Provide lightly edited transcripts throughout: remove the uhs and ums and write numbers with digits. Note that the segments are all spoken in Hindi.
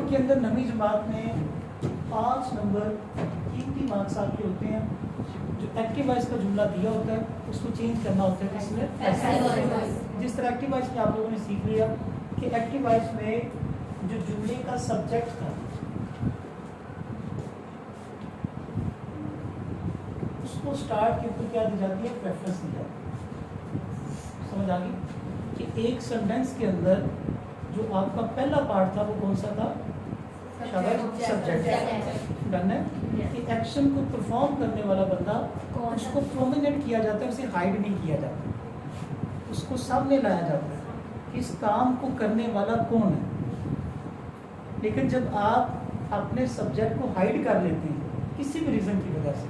बोर्ड के अंदर नवी जमात में 5 नंबर कीमती मार्क्स आपके होते हैं। जो एक्टिव वॉइस का जुमला दिया होता है उसको चेंज करना होता है इसमें पैसिव वॉइस। जिस तरह एक्टिव वॉइस में आप लोगों ने सीख लिया कि एक्टिव वॉइस में जो जुमले का सब्जेक्ट था उसको स्टार्ट के ऊपर क्या दी जाती है, प्रेफरेंस दी जाती है। समझ आ गई कि एक सेंटेंस के अंदर जो आपका पहला पार्ट था वो कौन सा था, सब्जेक्ट। डन है कि एक्शन को परफॉर्म करने वाला बंदा उसको प्रोमिनेंट किया जाता है, उसे हाइड नहीं किया जाता, उसको सामने लाया जाता है कि इस काम को करने वाला कौन है। लेकिन जब आप अपने सब्जेक्ट को हाइड कर लेते हैं किसी भी रीज़न की वजह से,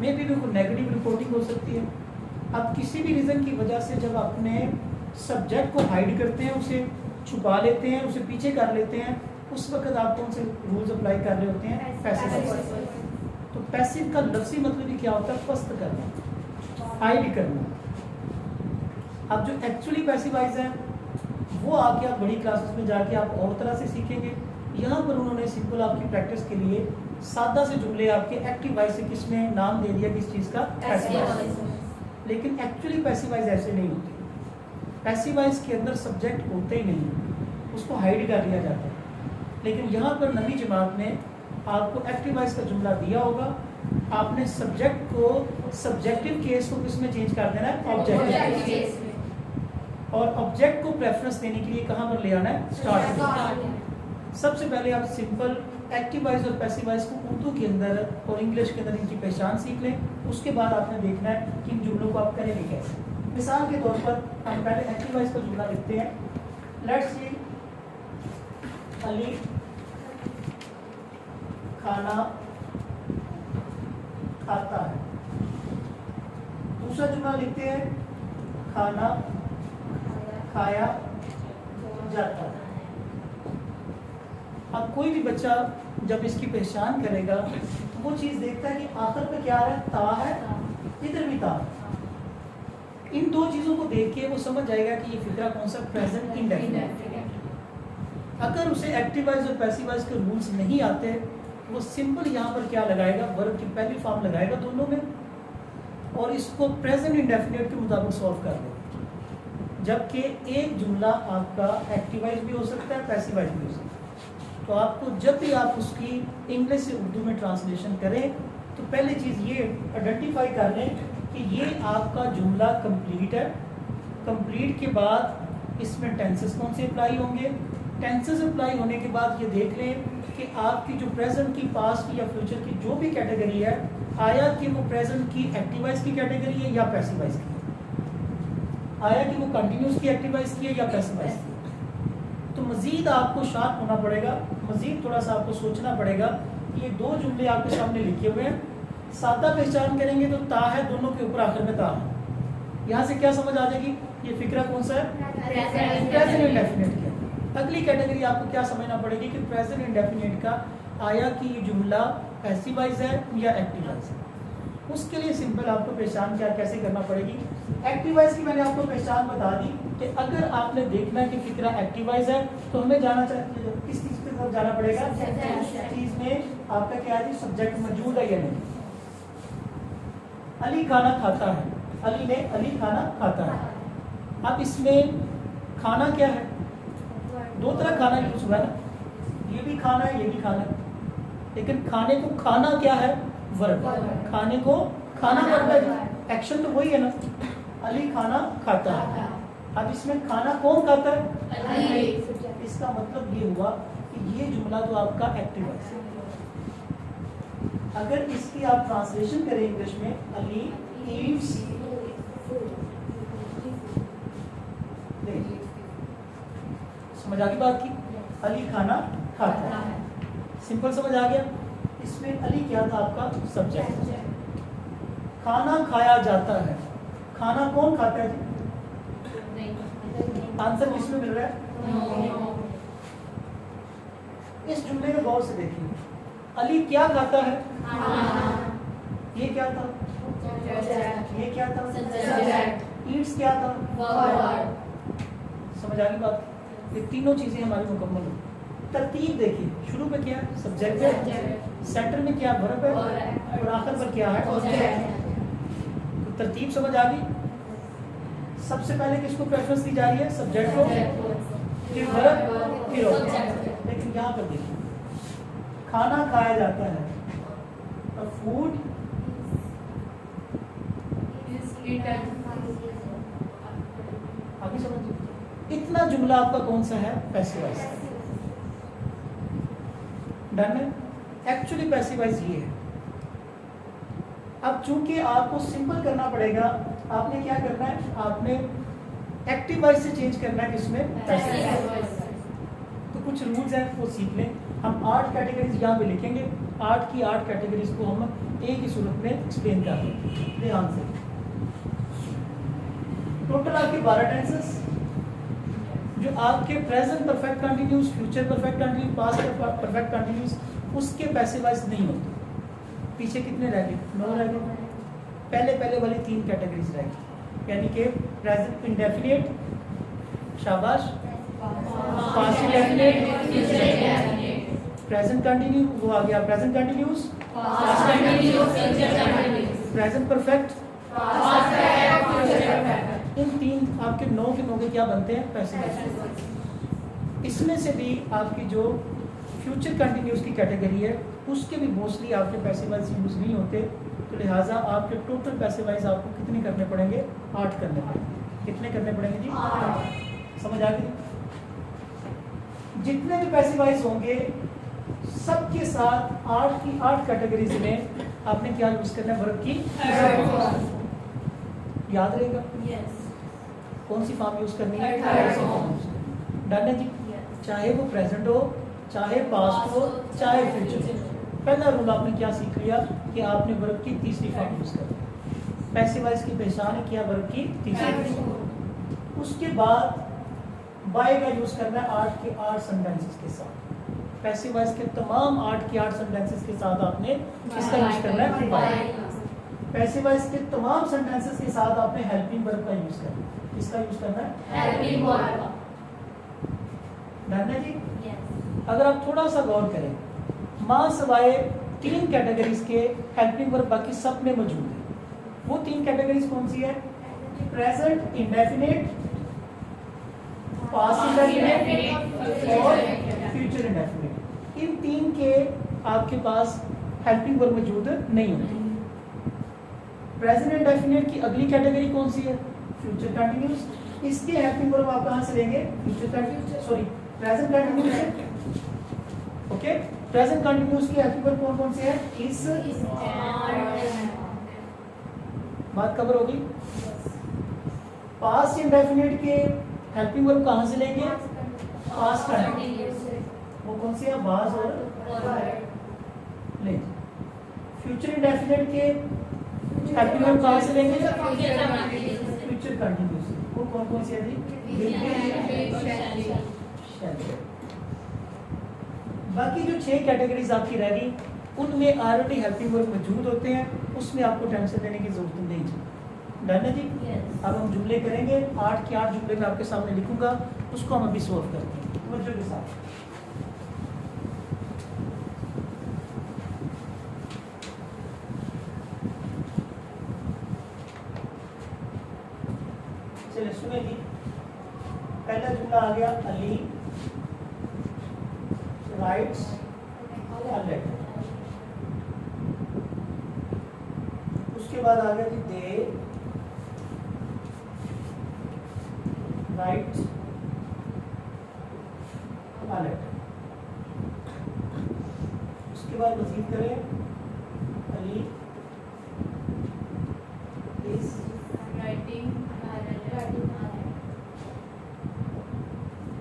मे बी कोई नेगेटिव रिपोर्टिंग हो सकती है, आप किसी भी रीज़न की वजह से जब अपने सब्जेक्ट को हाइड करते हैं, उसे छुपा लेते हैं, उसे पीछे कर लेते हैं, उस वक्त आप कौन से रूल्स अप्लाई कर रहे होते हैं, पैसिव। तो पैसिव का लफ्ज़ी मतलब ही क्या होता है, पस्त करना, हाइड करना। अब जो एक्चुअली पैसिवाइज है वो आके आप बड़ी क्लासेस में जाके आप और तरह से सीखेंगे। यहाँ पर उन्होंने सिंपल आपकी प्रैक्टिस के लिए सादा से जुमले आपके एक्टिव वॉइस से किसमें नाम दे दिया, किस चीज़ का, पैसिवाइज। लेकिन एक्चुअली पैसिवाइज ऐसे नहीं होते। पैसिवाइज के अंदर सब्जेक्ट होते ही नहीं, उसको हाइड कर दिया जाता है। लेकिन यहाँ पर नवी जमात में आपको एक्टिव वॉइस का जुमला दिया होगा, आपने सब्जेक्ट को सब्जेक्टिव केस को किसमें चेंज कर देना है, ऑब्जेक्टिव केस में। और ऑब्जेक्ट को प्रेफरेंस देने के लिए कहाँ पर ले आना है, स्टार्ट में। सबसे पहले आप सिंपल एक्टिव वॉइस और पैसिव वॉइस को उर्दू के अंदर और इंग्लिश के अंदर इनकी पहचान सीख लें। उसके बाद आपने देखना है कि इन जुमलों को आप करेंगे कैसे। मिसाल के तौर पर हम पहले एक्टिव वॉइस का जुमला लिखते हैं। लेट्स सी, अली खाना खाता है। दूसरा जुमला लिखते हैं, खाना खाया जाता है। अब कोई भी बच्चा जब इसकी पहचान करेगा तो वो चीज़ देखता है कि आखिर पे क्या है, ता है, इधर भी ता। इन दो चीज़ों को देख के वो समझ जाएगा कि ये फिक्रा कौन सा, प्रेजेंट इंडेफिनिट। अगर उसे एक्टिव वॉइस और पैसिव वॉइस के रूल्स नहीं आते वो सिंपल यहाँ पर क्या लगाएगा, वर्ब की पहली फॉर्म लगाएगा दोनों में और इसको प्रेजेंट इंडेफिनिट के मुताबिक सॉल्व कर देगा। जबकि एक जुमला आपका एक्टिव वॉइस भी हो सकता है, पैसिव वॉइस भी हो सकता है। तो आपको जब भी आप उसकी इंग्लिश से उर्दू में ट्रांसलेशन करें तो पहली चीज़ ये आइडेंटिफाई कर लें कि ये आपका जुमला कंप्लीट है। कंप्लीट के बाद इसमें टेंसेस कौन से अप्लाई होंगे, टेंसेस अप्लाई होने के बाद ये देख लें कि आपकी जो प्रेजेंट की, पास्ट की या फ्यूचर की जो भी कैटेगरी है, आया कि वो प्रेजेंट की एक्टिव वॉइस की कैटेगरी है या पैसिव वॉइस की, आया कि वो कंटिन्यूस की एक्टिव वॉइस की है या पैसिव वॉइस की। तो मज़ीद आपको शार्प होना पड़ेगा, मज़ीद थोड़ा सा आपको सोचना पड़ेगा कि ये दो जुमले आपके सामने लिखे हुए हैं, सादा पहचान करेंगे तो ता है, दोनों के ऊपर आखिर में ता है। यहाँ से क्या समझ आ जाएगी, ये फिक्रा कौन सा है, प्रेजेंट इंडेफिनिट का। अगली कैटेगरी आपको क्या समझना पड़ेगी कि प्रेजेंट इंडेफिनिट का आया कि ये जुमला पैसिव वॉइस है या एक्टिव वॉइस है। उसके लिए सिंपल आपको पहचान क्या कैसे करना पड़ेगी। एक्टिव वॉइस की मैंने आपको पहचान बता दी कि अगर आपने देखना है कि फिक्रा एक्टिव वॉइस है तो हमें जाना चाहिए, किस चीज़ की तरफ जाना पड़ेगा, उस चीज़ में आपका क्या है, सब्जेक्ट मौजूद है या नहीं। अली खाना खाता है, अली ने अली खाना खाता है। अब इसमें खाना क्या है, दो तरह खाना यूज हुआ है ना, ये भी खाना है, ये भी खाना है। लेकिन खाने को खाना क्या है, वर्ब। खाने को खाना वर्ब है, एक्शन तो वही है ना, अली खाना खाता है। अब इसमें खाना कौन खाता है, अली। इसका मतलब ये हुआ कि ये जुमला तो आपका एक्टिव है। अगर इसकी आप ट्रांसलेशन करें इंग्लिश में, अली ईट्स, समझ आ गई बात की, अली खाना खाता है, सिंपल समझ आ गया। इसमें अली क्या था, आपका सब्जेक्ट। खाना खाया जाता है, खाना कौन खाता है जी, आंसर किसमें मिल रहा है, इस जुमले में गौर से देखिए, अली क्या खाता है, ये क्या था, ये क्या था, ईट्स क्या था, समझ आ गई बात। ये तीनों चीजें हमारी मुकम्मल हो। तरतीब देखिए, शुरू में क्या है? सब्जेक्ट है, सेंटर में क्या वर्ब है, और आखिर पर क्या है? ऑब्जेक्ट। तो तरतीब समझ आ गई। सबसे पहले किसको प्रेफरेंस दी जा रही है? सब्जेक्ट को, फिर वर्ब, फिर ऑब्जेक्ट। लेकिन यहाँ पर देखिए, खाना खाया जाता है, और फूड आगे समझिए। इतना जुमला आपका कौन सा है? Passive voice. डन है। एक्चुअली पैसिव वॉइस ये है। अब चूंकि आपको सिंपल करना पड़ेगा, आपने क्या करना है? आपने एक्टिव वॉइस से चेंज करना है किसमें? Passive voice. तो कुछ रूल्स हैं वो सीख लें। हम 8 कैटेगरीज यहाँ पे लिखेंगे। 8 की 8 कैटेगरीज को हम एक ही सूरत में एक्सप्लेन कर दें। ध्यान से। टोटल आपके 12 टेंसेस, जो आपके present perfect continuous, future perfect continuous, past perfect continuous, उसके पैसिव वॉइस नहीं होते। पीछे कितने रह गए? 9 रह गए। पहले वाली 3 कैटेगरीज रह गई, यानी कि प्रेजेंट इंडेफिनिट, शाबाश, पास्ट इंडेफिनिट, प्रेजेंट कंटिन्यू, वो आ गया प्रेजेंट कंटिन्यूस, प्रेजेंट परफेक्ट, इन 3 आपके 9 के 9 के क्या बनते हैं? Passive voice. इसमें से भी आपकी जो फ्यूचर कंटिन्यूस की कैटेगरी है, उसके भी मोस्टली आपके पैसिव वॉइस यूज नहीं होते। तो लिहाजा आपके टोटल पैसिव वॉइस आपको कितने करने पड़ेंगे? 8 करने पड़ेंगे। कितने करने पड़ेंगे जी? 8। समझ आ गई? जितने भी पैसिव वॉइस होंगे सबके साथ 8 की 8 कैटेगरीज में आपने क्या यूज करना है? वर्ब की। याद रहेगा? कौन सी फॉर्म यूज करनी है? डन है जी। चाहे वो प्रेजेंट हो, चाहे पास्ट हो, चाहे फ्यूचर हो। पहला रूल आपने क्या सीख लिया कि आपने वर्ब की तीसरी फॉर्म यूज करनी। पैसिव वॉइस की पहचान है क्या? वर्ब की तीसरी फॉर्म। उसके बाद बाय का यूज करना है 8 के 8 सेंटेंसेस के साथ। पैसिव वॉइस के तमाम 8 के 8 सेंटेंसेस के साथ आपने किसका यूज करना है? बाय। पैसिव वॉइस के तमाम सेंटेंसेस के साथ आपने हेल्पिंग वर्ब का यूज करना है। किसका यूज करना है? Helping verb. डन है जी। अगर आप थोड़ा सा गौर करें, मां सवाए 3 कैटेगरीज के हेल्पिंग वर्ब बाकी सब में मौजूद है। वो 3 कैटेगरीज कौन सी है? प्रेजेंट इंडेफिनिट, पास्ट इंडेफिनिट और फ्यूचर इंडेफिनिट। इन 3 के आपके पास हेल्पिंग वर्ब मौजूद नहीं होती। प्रेजेंट इंडेफिनिट की अगली कैटेगरी कौन सी है? Future continuous. इसके हेल्पिंग वर्ब आप कहां से लेंगे? Future continuous, sorry present continuous से। ओके, प्रेजेंट कंटिन्यूस की हेल्पिंग वर्ब कौन कौन से है? इस। बात कवर होगी। पास्ट इंडेफिनिट के हेल्पिंग वर्ब कहां से लेंगे? Past continuous. वो कौन सी है? वाज और ले। फ्यूचर इंडेफिनिट के हेल्पिंग वर्ब कहां से लेंगे? Future continuous. वो कौन कौन सी है जी? बाकी जो 6 कैटेगरीज आपकी रह गई, उनमें ऑलरेडी हेल्पिंग वर्ब मौजूद होते हैं, उसमें आपको टेंशन लेने की जरूरत नहीं। डन है जी। अब हम जुमले करेंगे। 8 के 8 जुमले मैं आपके सामने लिखूंगा, उसको हम अभी सॉल्व करते हैं तवज्जो के साथ। चलिए सुने जी। पहला जुमला आ गया, अली राइट्स अ लेटर। उसके बाद आ गया जी, दे राइट्स अ लेटर। उसके बाद मजीद करें, अली इज राइटिंग।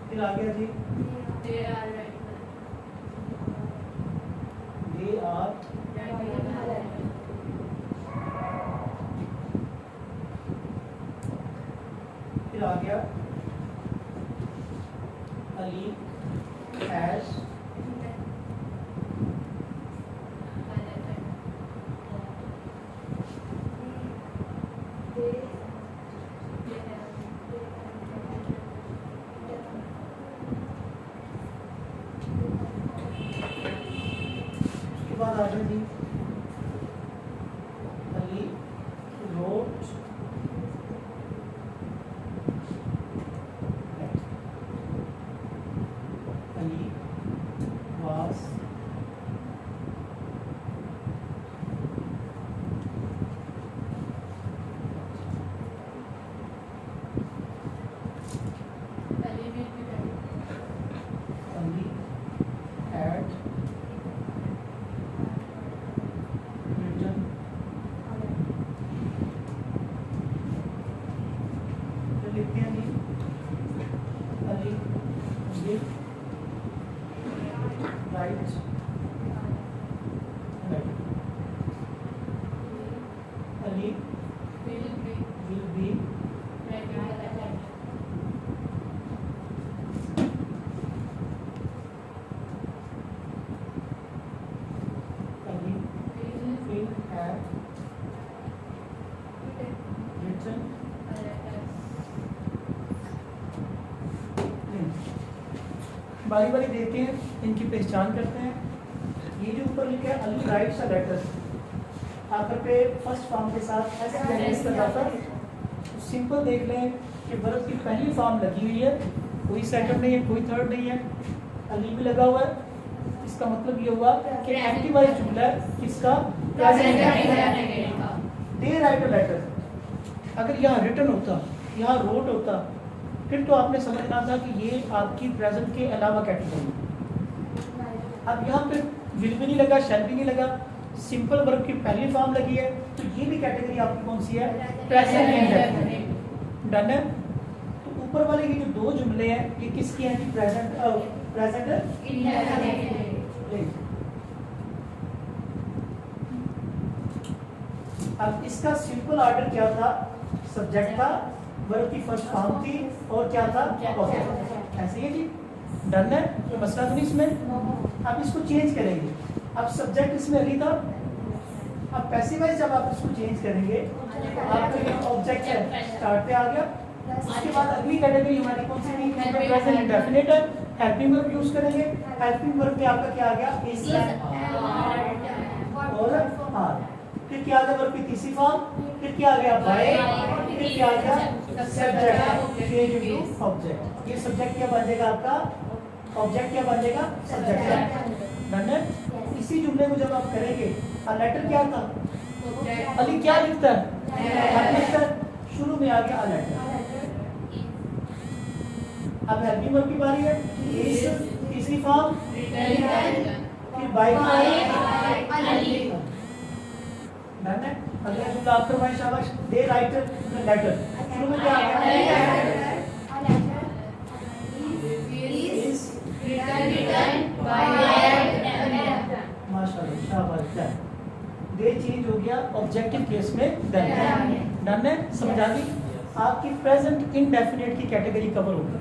फिर आ गया जी, They are writing. They are. फिर आ गया, अली हैज उसके बाद आ जाए जी Ali wrote Ali was Ali will be ready. Ali had written जो लिखते हैं जी Ali will write Ali Will will be be writing the letter. Ali will have written बारी बारी देखते हैं, इनकी पहचान करते हैं। ये जो ऊपर लिखा है अली राइट्स अ लेटर, आखिर पे फर्स्ट फॉर्म के साथ एस जनरेट कर रहा था। सिंपल देख लें कि वर्ब की पहली फॉर्म लगी हुई है, कोई सेकंड नहीं है, कोई थर्ड नहीं है, अली भी लगा हुआ है। इसका मतलब ये हुआ कि एक्टिव वाइज जुमला है किसका, दे राइट अ लेटर। अगर यहाँ रिटन होता, यहाँ रोट होता, फिर तो आपने समझना था कि ये आपकी प्रेजेंट के अलावा कैटेगरी। अब यहाँ पे विल भी नहीं लगा, शैल भी नहीं लगा, सिंपल वर्ब की पहली फॉर्म लगी है, तो ये भी कैटेगरी आपकी कौन सी है, प्रेजेंट इंडेफिनिट। डन है। तो ऊपर वाले ये जो दो जुमले हैं ये किसके हैं जी, प्रेजेंट अब इसका सिंपल ऑर्डर क्या था, सब्जेक्ट था, वर्ब की फर्स्ट फॉर्म थी और क्या था, ऑब्जेक्ट। ऐसे ही जी, डन है, तो मसला तो नहीं इसमें। अब इसको चेंज करेंगे। अब सब्जेक्ट इसमें अली था, अब पैसिव वाइज जब आप इसको चेंज करेंगे तो आपका ये ऑब्जेक्ट है स्टार्ट पे आ गया। उसके बाद अगली कैटेगरी हमारी कौन सी थी, प्रेजेंट इंडेफिनिट है, हेल्पिंग वर्ब यूज करेंगे। हेल्पिंग वर्ब में आपका क्या आ गया, इज और आर। फिर क्या आ गया वर्ब की तीसरी फॉर्म, फिर क्या आ गया बाय, फिर क्या आ गया सब्जेक्ट चेंज इनटू ऑब्जेक्ट। ये सब्जेक्ट क्या बन जाएगा आपका, ऑब्जेक्ट क्या बन जाएगा, सब्जेक्ट। डन है। इसी जुमले को जब आप करेंगे, लेटर क्या था, अली क्या लिखता है, शुरू में आ गया अ लेटर। अब हेल्पिंग वर्ब की बारी है, इज तीसरी फॉर्म, फिर बाय की। डन है। अगला जुमला आपका भाई शाबाश, दे राइट लेटर, शुरू में क्या आ गया, माशाल्लाह शाबाश। दे चेंज हो गया ऑब्जेक्टिव केस में डन है। डन है, समझ आ गई। आपकी प्रेजेंट इनडेफिनिट की कैटेगरी कवर हो गई।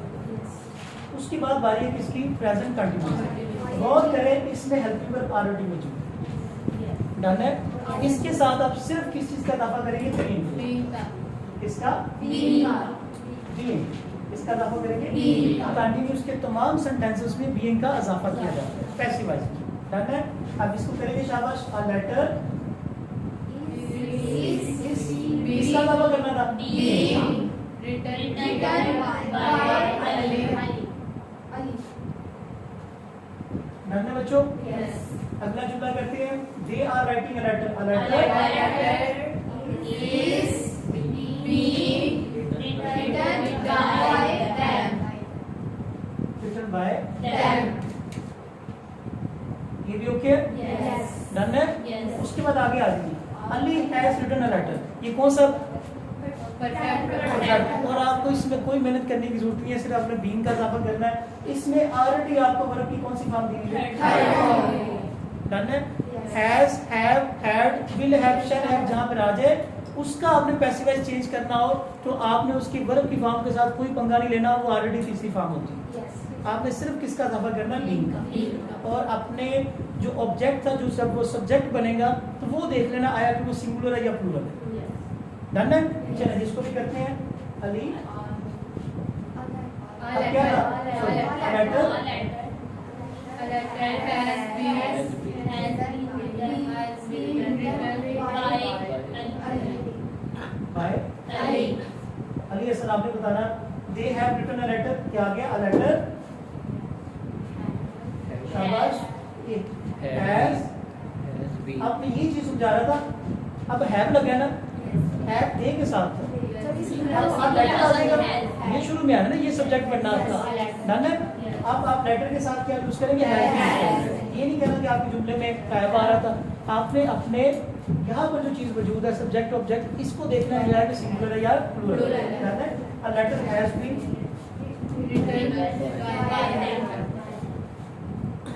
उसके बाद बारी है किसकी, प्रेजेंट कंटिन्यूस। गौर करें इसमें हेल्पिंग वर्ब ऑलरेडी मौजूद है। डन है। इसके साथ आप सिर्फ किस चीज का इजाफा करेंगे, इसका बीइंग, इसका इजाफा करेंगे। कंटिन्यूस के तमाम सेंटेंसेस में बीइंग का इजाफा किया जाता है पैसिव वाइज। डन है। अब इसको करेंगे शाबाश, अ लेटर इसका इजाफा करना था, डन है बच्चों। अगला जुमला करते हैं, they are writing a letter, a letter written by, ये भी ओके, डन है। उसके बाद आगे आ जाइए, Ali has written a letter, ये कौन सा परफेक्ट, और आपको इसमें कोई मेहनत करने की जरूरत नहीं है, सिर्फ आपने बीइंग का इजाफा करना है। इसमें ऑलरेडी आपको वर्ब की कौन सी फॉर्म दी हुई है, डन है। Has, have, had, will have, shall have, जहां पर आ जाए उसका आपने पैसिव वाइज चेंज करना हो तो आपने उसकी वर्ब की फॉर्म के साथ कोई पंगा नहीं लेना, वो ऑलरेडी तीसरी फॉर्म होती है। आपने सिर्फ किसका इजाफा करना, बीइंग का। और अपने जो ऑब्जेक्ट था, जो सब वो सब्जेक्ट बनेगा, तो वो देख लेना आया कि वो सिंगुलर है या प्लूरल है। डन है। चलिए इसको भी करते हैं, अली अब क्या था, लेटर बताना they have written a letter, क्या आ गया अ लेटर, शाबाश, हैज, अब मैं ये चीज समझा रहा था, अब हैव लग गया ना, हैव दे के साथ था। अब लेटर आ जाएगा, ये शुरू में आया ना, ये सब्जेक्ट बनना आपका डन है। अब आप लेटर के साथ क्या यूज करेंगे, हैव। ये नहीं कहना कि आपके जुमले में हैव आ रहा था, आपने अपने यहाँ पर जो चीज मौजूद है सब्जेक्ट ऑब्जेक्ट, इसको देखना है यार कि सिंगुलर है या प्लूरल है। A letter has been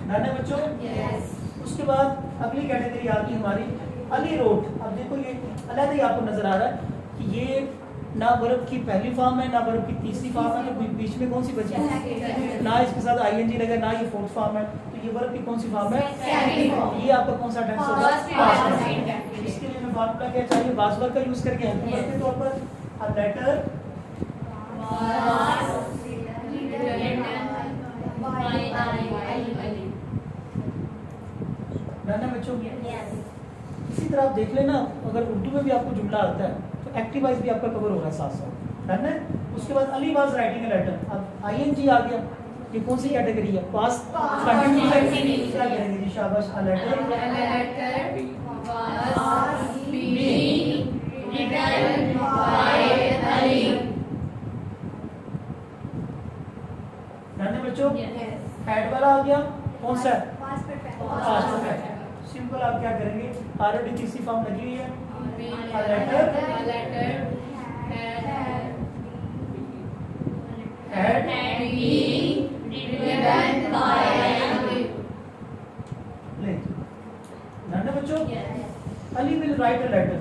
done है बच्चों। उसके बाद अगली कैटेगरी आती है हमारी अली रोट। अब देखो ये अलग ही आपको नजर आ रहा है कि ये ना वर्ब की पहली फॉर्म है ना वर्ब की तीसरी फॉर्म है, तो बीच में कौन सी बची है, ना इसके साथ आईएनजी लगा ना ये फोर्थ फॉर्म है, तो ये वर्ब की कौन सी फॉर्म है, ये आपका कौन सा टेंस होगा, पास्ट टेंस। इसके लिए मैं फार्मूला क्या चाहिए, वाज वर्ब का यूज करके हेल्पिंग वर्ब के तौर पर अ लेटर डन है बच्चों। इसी तरह आप देख लेना, अगर उर्दू में भी आपको जुमला आता है तो एक्टिव वॉइस भी आपका कवर हो रहा है साथ साथ, डन है। उसके बाद Ali was writing a letter, अब आईएनजी आ गया, ये कौन सी कैटेगरी है, पास्ट कंटिन्यूअस है, क्या करेंगे जी, शाबाश, अ लेटर डन है बच्चों। हैड वाला आ गया, कौन सा है, पास्ट परफेक्ट। सिंपल आप क्या करेंगे, ऑलरेडी तीसरी फॉर्म लगी हुई है, अ लेटर हैड ले डन है बच्चों। Ali will write a letter,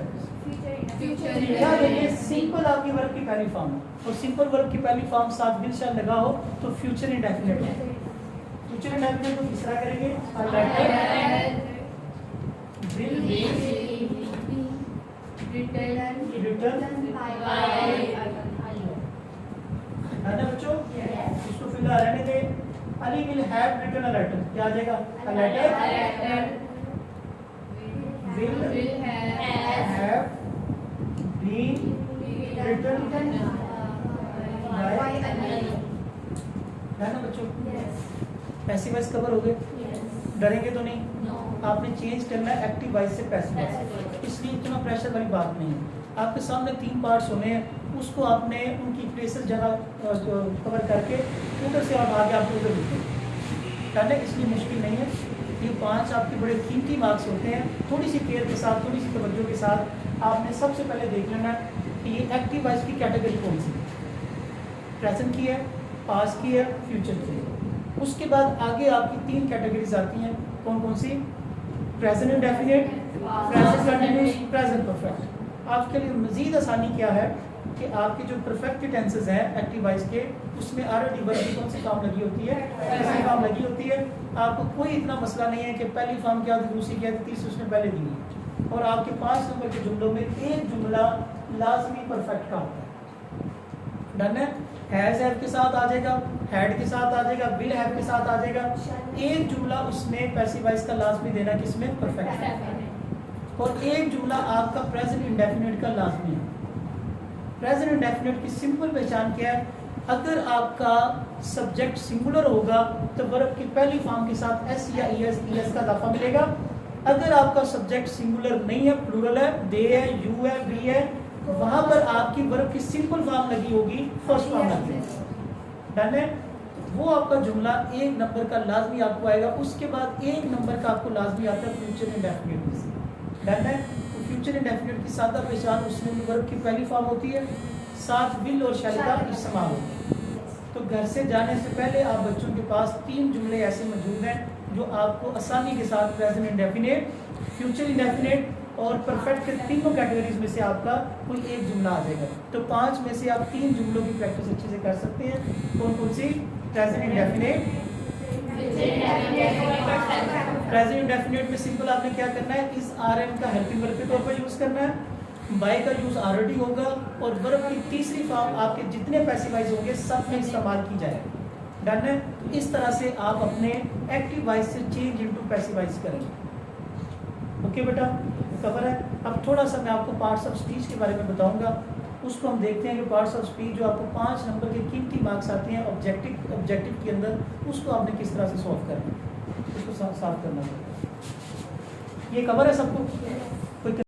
क्या देखिए सिंपल आपकी वर्ब की पहली फॉर्म है, और सिंपल वर्ब की पहली फॉर्म साथ विल शैल लगा हो तो फ्यूचर इंडेफिनिट है। फ्यूचर इंडेफिनिट को किस तरह करेंगे, a letter will be written है ना बच्चों। इसको फिलहाल रहने दे, Ali will have written a letter, क्या आ जाएगा, a letter will have been written by है ना बच्चों। पैसिव वॉइस कवर हो गए, डरेंगे तो नहीं, आपने चेंज करना है एक्टिव वॉइस से पैसिव वॉइस, इसलिए इतना प्रेशर वाली बात नहीं है। आपके सामने 3 पार्ट्स होने हैं, उसको आपने उनकी प्लेसेस जगह कवर करके उधर से और आगे आपको उधर लिखना है, इसलिए मुश्किल नहीं है। ये 5 आपके बड़े कीमती मार्क्स होते हैं, थोड़ी सी केयर के साथ, थोड़ी सी तवज्जो के साथ आपने सबसे पहले देख लेना कि ये एक्टिव वॉइस की कैटेगरी कौन सी है, प्रेजेंट की है, पास्ट की है, फ्यूचर की है। उसके बाद आगे आपकी 3 कैटेगरीज आती हैं, कौन कौन सी, present indefinite, present continuous, present perfect. आपके लिए मजीद आसानी क्या है कि आपके जो परफेक्ट टेंसेस हैं एक्टिव वॉइस के, उसमें ऑलरेडी वर्ब की कौन सी फॉर्म लगी होती है, पहली फॉर्म लगी होती है। आपको कोई इतना मसला नहीं है कि पहली फॉर्म क्या थी, दूसरी क्या थी, तीसरी उसने पहले दी है, और आपके 5 नंबर के जुमलों में एक जुमला लाजमी परफेक्ट का होता है, डन है। हैज हैव के साथ आ जाएगा, हैड के साथ आ जाएगा, विल हैव के साथ आ जाएगा, एक जुमला उसमें पैसिव वॉइस का लाजमी देना किसमें, परफेक्ट है, और एक जुमला आपका प्रेजेंट इंडेफिनिट का लाजमी है। प्रेजेंट इंडेफिनिट की सिंपल पहचान क्या है, अगर आपका सब्जेक्ट सिंगुलर होगा तो वर्ब की पहली फॉर्म के साथ एस या ईएस का इजाफा मिलेगा। अगर आपका सब्जेक्ट सिंगुलर नहीं है, प्लूरल है, दे है, यू है, वी है, वहां पर आपकी वर्ब की सिंपल फॉर्म लगी होगी, फर्स्ट फॉर्म लगी होगी, डन है। वो आपका जुमला 1 नंबर का लाजमी आपको आएगा। उसके बाद 1 नंबर का आपको लाजमी आता है फ्यूचर इंडेफिनिट, डन है। तो फ्यूचर इंडेफिनिट की सादा पहचान उसमें भी वर्ब की पहली फॉर्म होती है, साथ विल और शैल का इस्तेमाल होता है। तो घर से जाने से पहले आप बच्चों के पास 3 जुमले ऐसे मौजूद हैं जो आपको आसानी के साथ प्रेजेंट इंडेफिनिट, फ्यूचर इंडेफिनिट और परफेक्ट के तीनों कैटेगरीज में से आपका कोई एक जुमला आ जाएगा। तो 5 में से आप 3 जुमलों की प्रैक्टिस अच्छे से कर सकते हैं। कौन कौन सी, प्रेजेंट इंडेफिनिट, प्रेजेंट इंडेफिनिट में सिंपल आपने क्या करना है, इस आरएम का हेल्पिंग वर्ब के तौर पर यूज करना है, बाय का यूज ऑलरेडी होगा, और वर्ब की तीसरी फॉर्म आपके जितने पैसिवाइज होंगे सब में इस्तेमाल की जाए, डन है। तो इस तरह से आप अपने एक्टिव वॉइस से चेंज इनटू पैसिवाइज करेंगे। ओके बेटा, कवर है। अब थोड़ा सा मैं आपको पार्ट्स ऑफ स्पीच के बारे में बताऊंगा उसको हम देखते हैं कि पार्ट्स ऑफ स्पीच जो आपको 5 नंबर के कीमती मार्क्स आते हैं ऑब्जेक्टिव के अंदर, उसको आपने किस तरह से सॉल्व करना है, उसको साफ करना है। ये कवर है सबको?